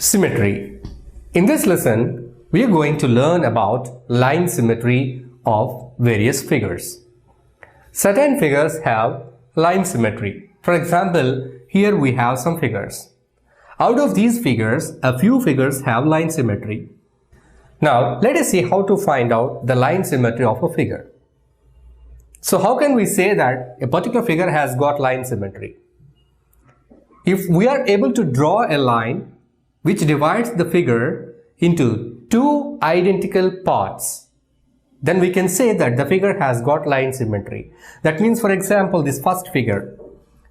Symmetry. In this lesson, we are going to learn about line symmetry of various figures. Certain figures have line symmetry. For example, here we have some figures. Out of these figures, a few figures have line symmetry. Now, let us see how to find out the line symmetry of a figure. So, how can we say that a particular figure has got line symmetry? If we are able to draw a line which divides the figure into two identical parts, then we can say that the figure has got line symmetry. That means, for example, this first figure,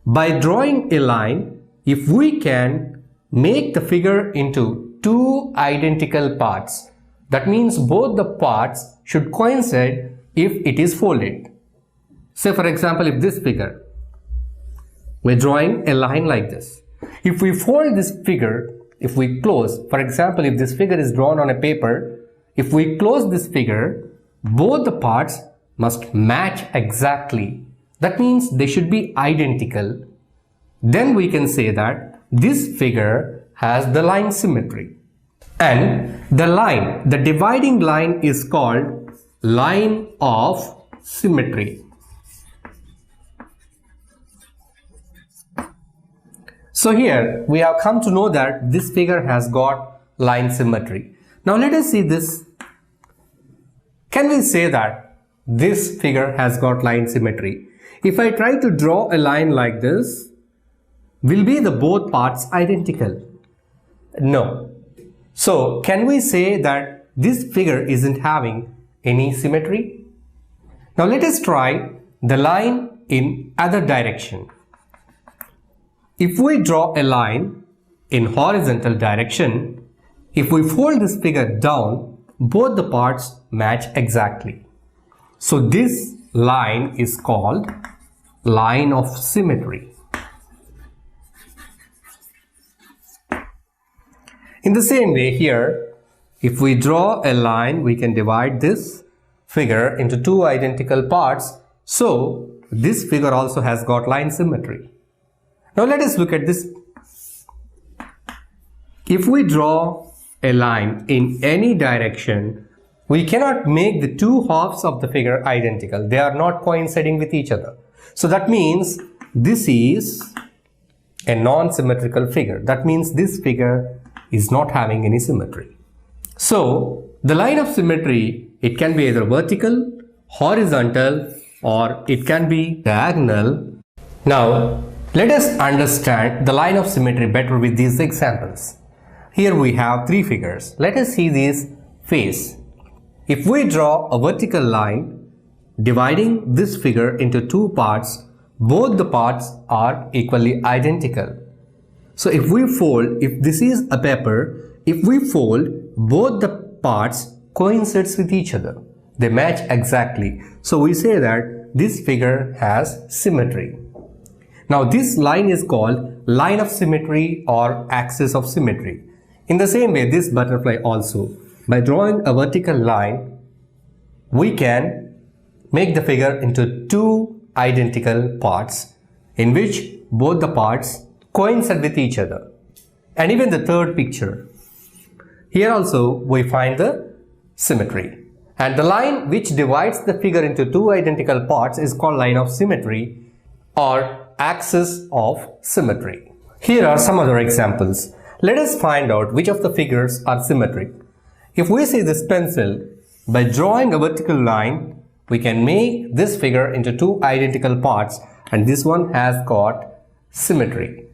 by drawing a line, if we can make the figure into two identical parts, that means both the parts should coincide if it is folded. Say, for example, if this figure, we're drawing a line like this. If we fold this figure, if we close, for example, if this figure is drawn on a paper, if we close this figure, both the parts must match exactly. That means they should be identical. Then we can say that this figure has the line symmetry. And the line, the dividing line, is called line of symmetry. So here we have come to know that this figure has got line symmetry. Now let us see this. Can we say that this figure has got line symmetry? If I try to draw a line like this, will be the both parts identical? No. So can we say that this figure isn't having any symmetry? Now let us try the line in other direction. If we draw a line in horizontal direction, if we fold this figure down, both the parts match exactly. So this line is called line of symmetry. In the same way here, if we draw a line, we can divide this figure into two identical parts. So this figure also has got line symmetry. Now let us look at this. If we draw a line in any direction, we cannot make the two halves of the figure identical. They are not coinciding with each other. So that means this is a non-symmetrical figure. That means this figure is not having any symmetry. So the line of symmetry, it can be either vertical, horizontal, or it can be diagonal. Now let us understand the line of symmetry better with these examples. Here we have three figures. Let us see this face. If we draw a vertical line dividing this figure into two parts, both the parts are equally identical. So if we fold, if this is a paper, if we fold, both the parts coincides with each other. They match exactly. So we say that this figure has symmetry. Now this line is called line of symmetry or axis of symmetry. In the same way, this butterfly also, by drawing a vertical line, we can make the figure into two identical parts in which both the parts coincide with each other. And even the third picture, here also we find the symmetry. And the line which divides the figure into two identical parts is called line of symmetry or axis of symmetry. Here are some other examples. Let us find out which of the figures are symmetric. If we see this pencil, by drawing a vertical line, we can make this figure into two identical parts, and this one has got symmetry.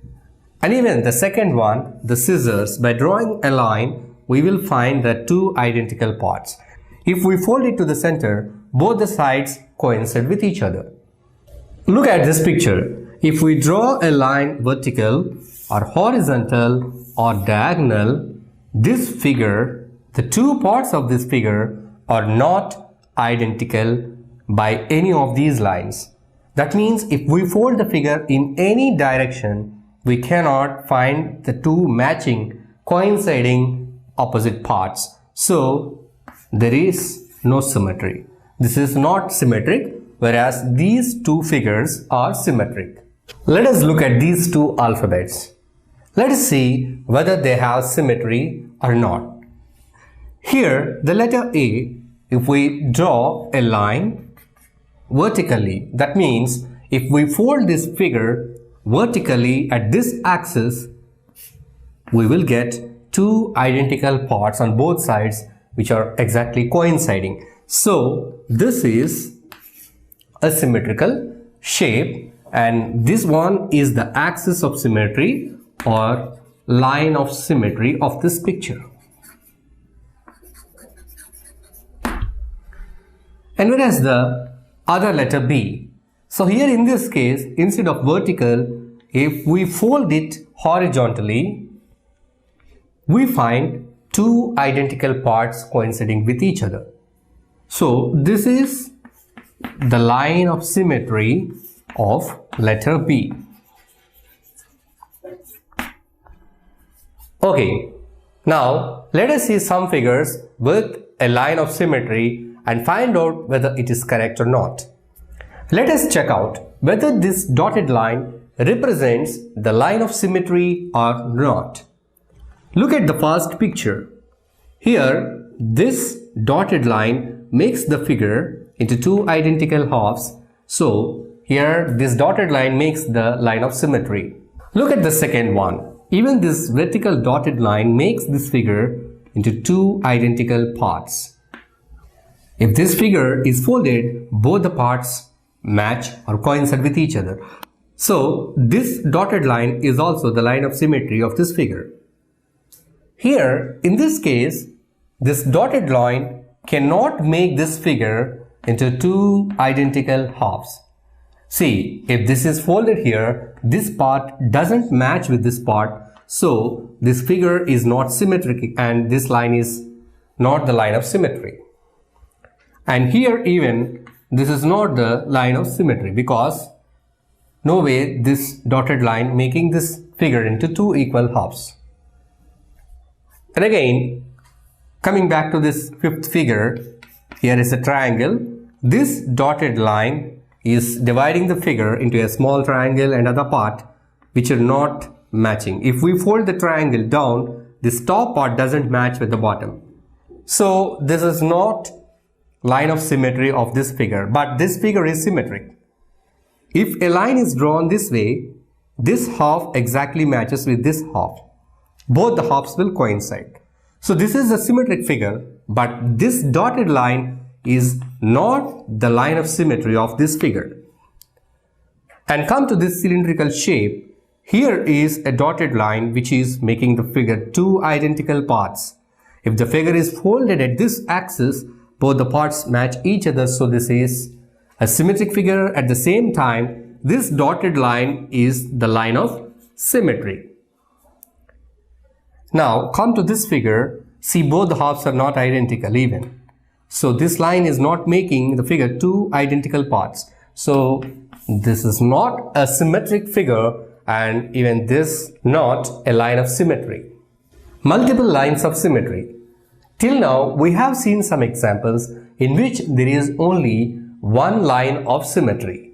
And even the second one, the scissors, by drawing a line, we will find the two identical parts. If we fold it to the center, both the sides coincide with each other. Look at this picture. If we draw a line vertical or horizontal or diagonal, this figure, the two parts of this figure are not identical by any of these lines. That means if we fold the figure in any direction, we cannot find the two matching, coinciding opposite parts. So there is no symmetry. This is not symmetric, whereas these two figures are symmetric. Let us look at these two alphabets. Let us see whether they have symmetry or not. Here, the letter A, if we draw a line vertically, that means if we fold this figure vertically at this axis, we will get two identical parts on both sides which are exactly coinciding. So this is a symmetrical shape, and this one is the axis of symmetry or line of symmetry of this picture. And whereas the other letter B, so here in this case, instead of vertical, if we fold it horizontally, we find two identical parts coinciding with each other. So this is the line of symmetry of letter B. Okay, now let us see some figures with a line of symmetry and find out whether it is correct or not. Let us check out whether this dotted line represents the line of symmetry or not. Look at the first picture. Here, this dotted line makes the figure into two identical halves. So, here this dotted line makes the line of symmetry. Look at the second one. Even this vertical dotted line makes this figure into two identical parts. If this figure is folded, both the parts match or coincide with each other. So, this dotted line is also the line of symmetry of this figure. Here, in this case, this dotted line cannot make this figure into two identical halves. See, if this is folded here, this part doesn't match with this part, so this figure is not symmetric and this line is not the line of symmetry. And here even, this is not the line of symmetry because no way this dotted line making this figure into two equal halves. And again, coming back to this fifth figure, here is a triangle. This dotted line is dividing the figure into a small triangle and other part which are not matching. If we fold the triangle down, this top part doesn't match with the bottom. So this is not line of symmetry of this figure, but this figure is symmetric. If a line is drawn this way, this half exactly matches with this half. Both the halves will coincide. So this is a symmetric figure, but this dotted line is not the line of symmetry of this figure. And come to this cylindrical shape, here is a dotted line which is making the figure two identical parts. If the figure is folded at this axis, both the parts match each other, so this is a symmetric figure. At the same time, this dotted line is the line of symmetry. Now come to this figure, see both the halves are not identical even. So this line is not making the figure two identical parts. So this is not a symmetric figure and even this not a line of symmetry. Multiple lines of symmetry. Till now, we have seen some examples in which there is only one line of symmetry.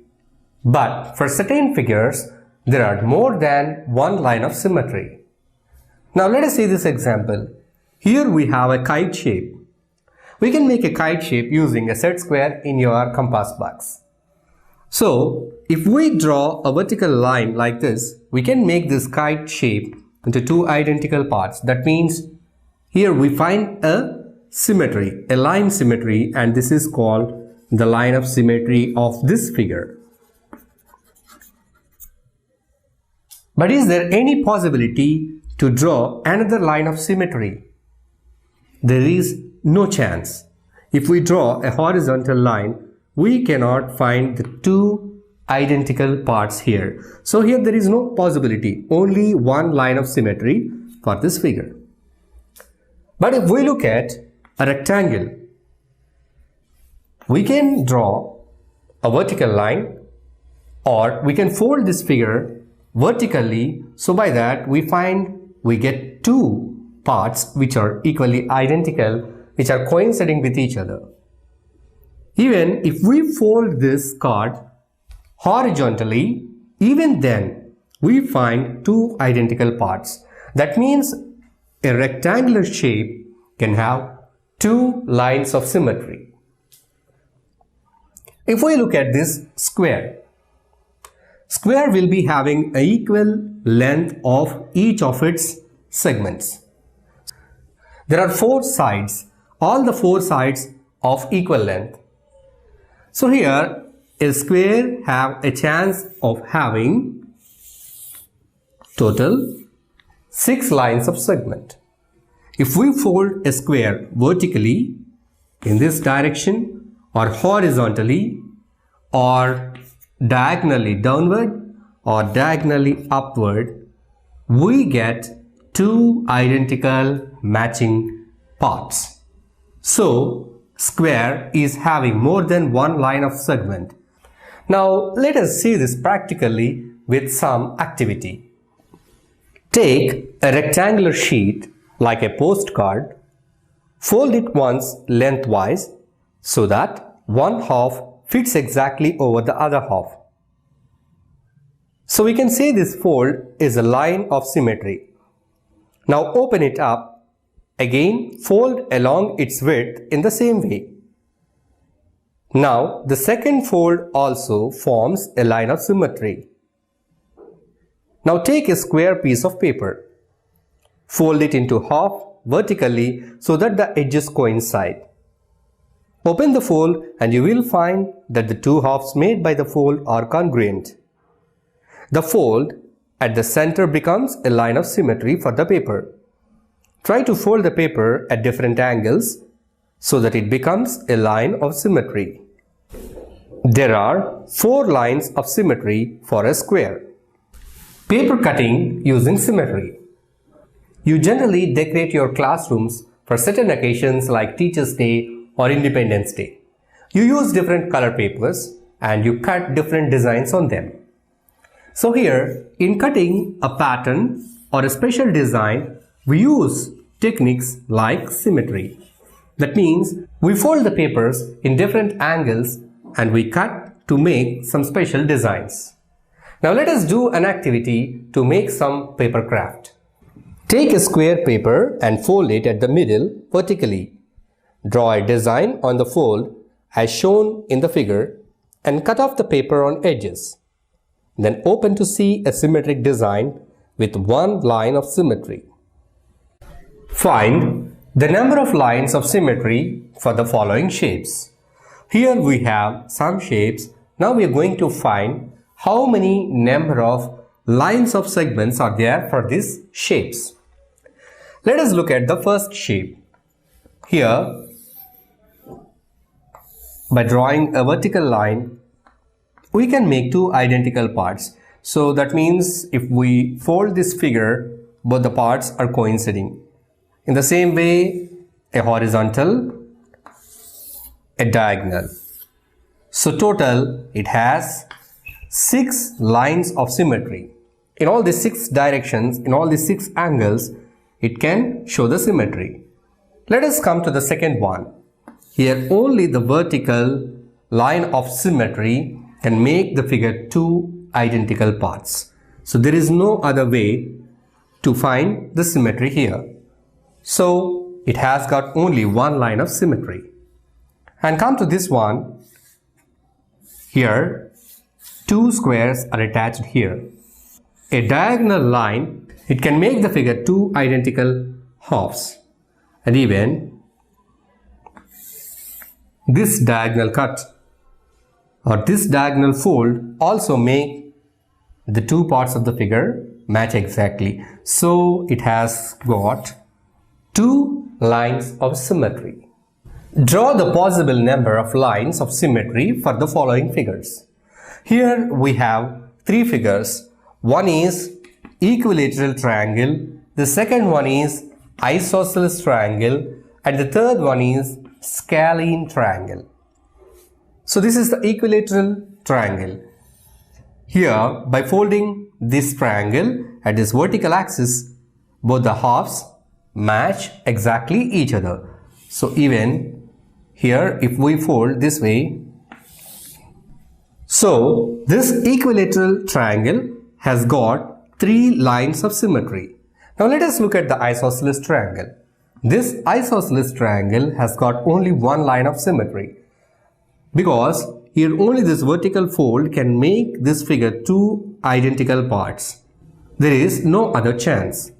But for certain figures, there are more than one line of symmetry. Now let us see this example. Here we have a kite shape. We can make a kite shape using a set square in your compass box. So if we draw a vertical line like this, we can make this kite shape into two identical parts. That means here we find a symmetry, a line symmetry, and this is called the line of symmetry of this figure. But is there any possibility to draw another line of symmetry? There is no chance. If we draw a horizontal line, we cannot find the two identical parts here. So here there is no possibility, only one line of symmetry for this figure. But if we look at a rectangle, we can draw a vertical line or we can fold this figure vertically. So by that we get two parts which are equally identical, which are coinciding with each other. Even if we fold this card horizontally, even then we find two identical parts. That means a rectangular shape can have two lines of symmetry. If we look at this square will be having an equal length of each of its segments. There are four sides, all the four sides of equal length. So here a square have a chance of having total 6 lines of segment. If we fold a square vertically in this direction or horizontally or diagonally downward or diagonally upward, we get two identical matching parts. So square is having more than one line of segment. Now let us see this practically with some activity. Take a rectangular sheet like a postcard, fold it once lengthwise so that one half fits exactly over the other half. So we can say this fold is a line of symmetry. Now open it up, again fold along its width in the same way. Now the second fold also forms a line of symmetry. Now take a square piece of paper. Fold it into half vertically so that the edges coincide. Open the fold and you will find that the two halves made by the fold are congruent. The fold at the center becomes a line of symmetry for the paper. Try to fold the paper at different angles so that it becomes a line of symmetry. There are 4 lines of symmetry for a square. Paper cutting using symmetry. You generally decorate your classrooms for certain occasions like Teachers' Day or Independence Day. You use different color papers and you cut different designs on them. So here, in cutting a pattern or a special design, we use techniques like symmetry. That means we fold the papers in different angles and we cut to make some special designs. Now let us do an activity to make some paper craft. Take a square paper and fold it at the middle vertically. Draw a design on the fold as shown in the figure and cut off the paper on edges. Then open to see a symmetric design with one line of symmetry. Find the number of lines of symmetry for the following shapes. Here we have some shapes. Now we are going to find how many number of lines of segments are there for these shapes. Let us look at the first shape. Here, by drawing a vertical line, we can make two identical parts. So that means if we fold this figure, both the parts are coinciding. In the same way, a horizontal, a diagonal. So total, it has 6 lines of symmetry. In all these 6 directions, in all these 6 angles, it can show the symmetry. Let us come to the second one. Here only the vertical line of symmetry can make the figure two identical parts. So there is no other way to find the symmetry here. So it has got only one line of symmetry. And come to this one. Here, 2 squares are attached here. A diagonal line, it can make the figure two identical halves. And even this diagonal cut or this diagonal fold also make the two parts of the figure match exactly. So it has got 2 lines of symmetry. Draw the possible number of lines of symmetry for the following figures. Here we have 3 figures. One is equilateral triangle, the second one is isosceles triangle, and the third one is scalene triangle. So this is the equilateral triangle. Here, by folding this triangle at this vertical axis, both the halves match exactly each other. So even here, if we fold this way, so this equilateral triangle has got three lines of symmetry. Now let us look at the isosceles triangle. This isosceles triangle has got only one line of symmetry, because here only this vertical fold can make this figure two identical parts. There is no other chance.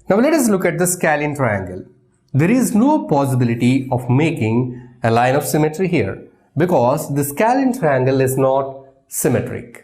Now let us look at the scalene triangle. There is no possibility of making a line of symmetry here, because the scalene triangle is not symmetric.